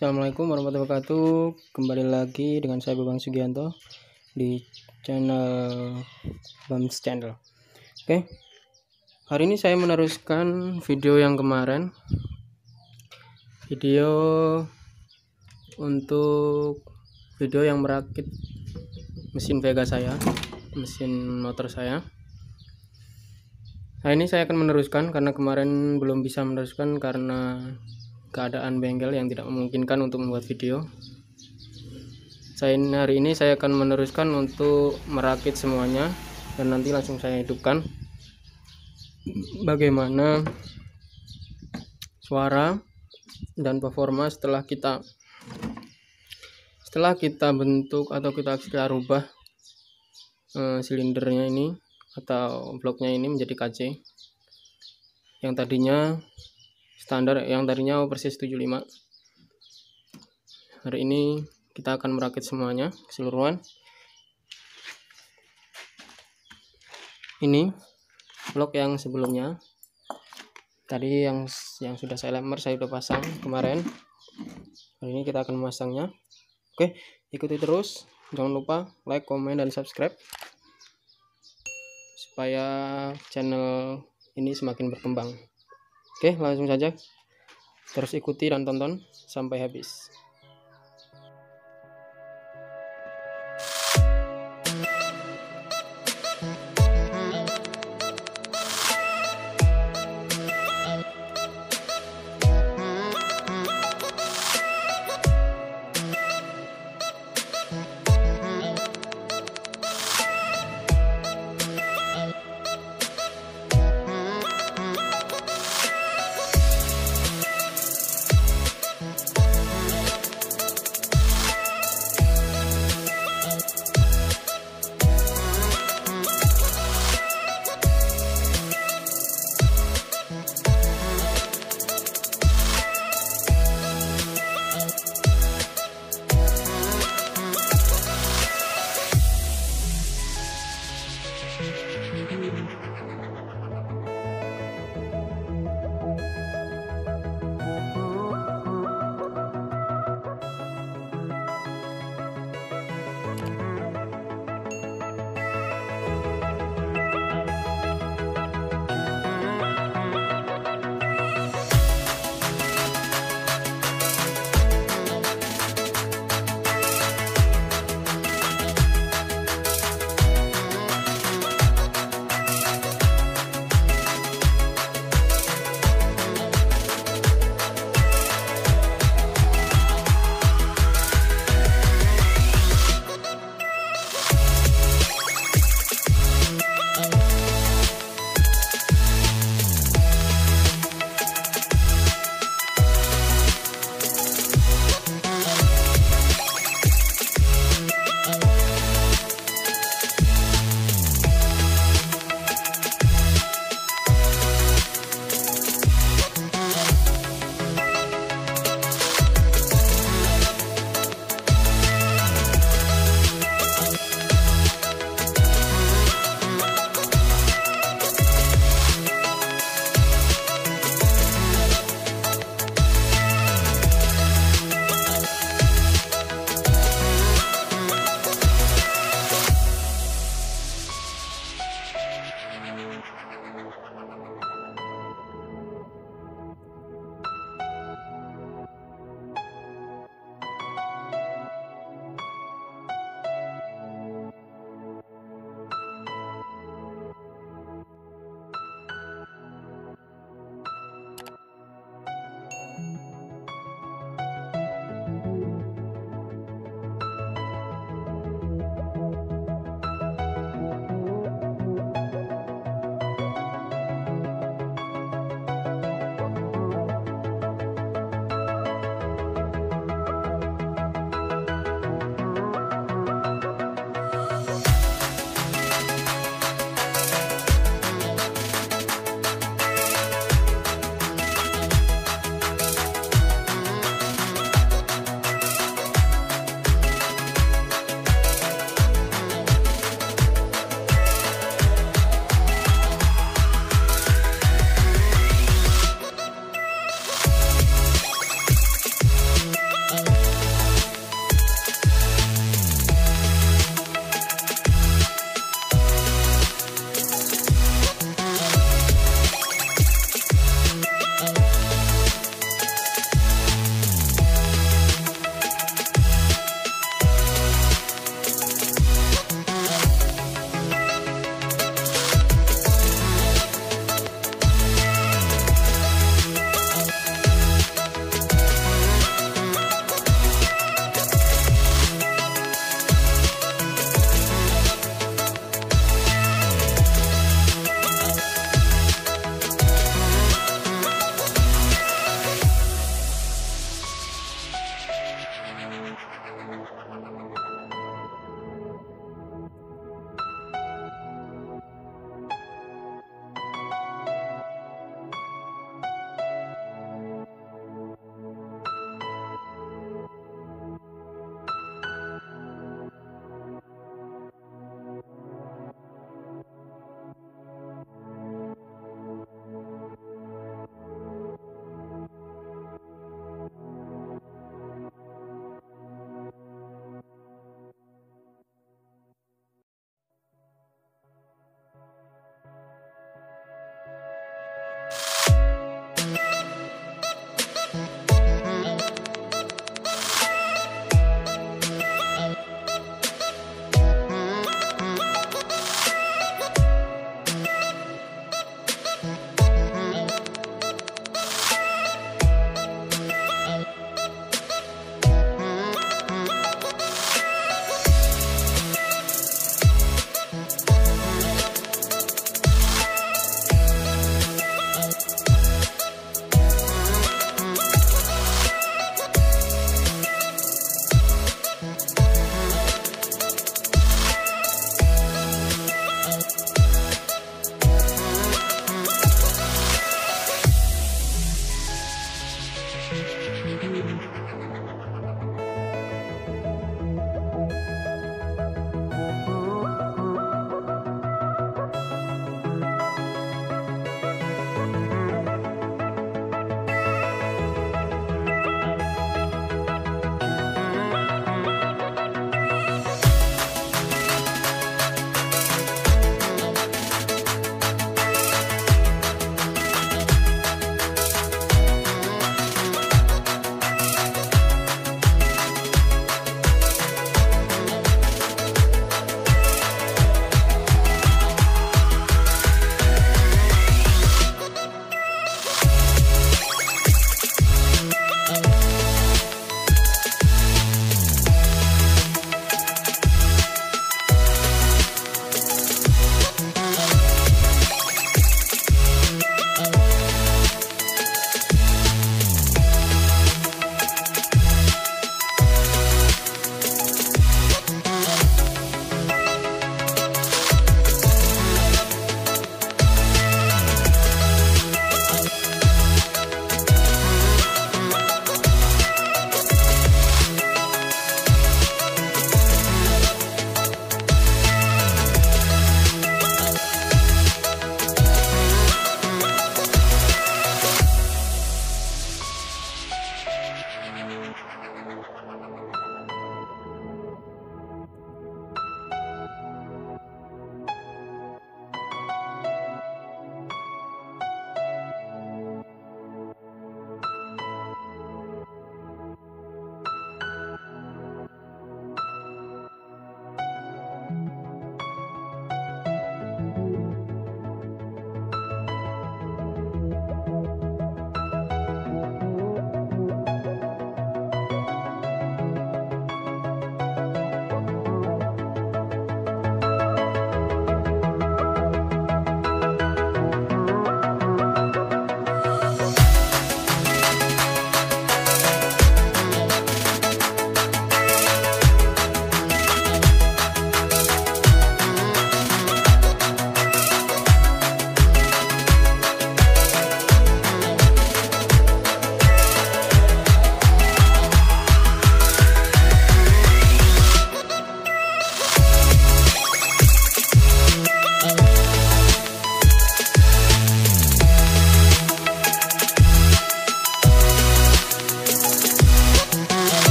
Assalamualaikum warahmatullahi wabarakatuh. Kembali lagi dengan saya Bang Sugianto di channel Bams Channel. Oke, hari ini saya meneruskan video yang kemarin. Video yang merakit mesin vega saya, mesin motor saya. Nah, ini saya akan meneruskan karena kemarin belum bisa meneruskan karena keadaan bengkel yang tidak memungkinkan untuk membuat video. Hari ini saya akan meneruskan untuk merakit semuanya dan nanti langsung saya hidupkan bagaimana suara dan performa setelah kita bentuk atau kita rubah silindernya ini atau bloknya ini menjadi KC yang tadinya standar, yang tadinya persis 75. Hari ini kita akan merakit semuanya keseluruhan. Ini blok yang sebelumnya tadi yang sudah saya lempar, saya sudah pasang kemarin. Hari ini kita akan memasangnya. Oke, ikuti terus, jangan lupa like, komen, dan subscribe supaya channel ini semakin berkembang. Oke, langsung saja terus ikuti dan tonton sampai habis.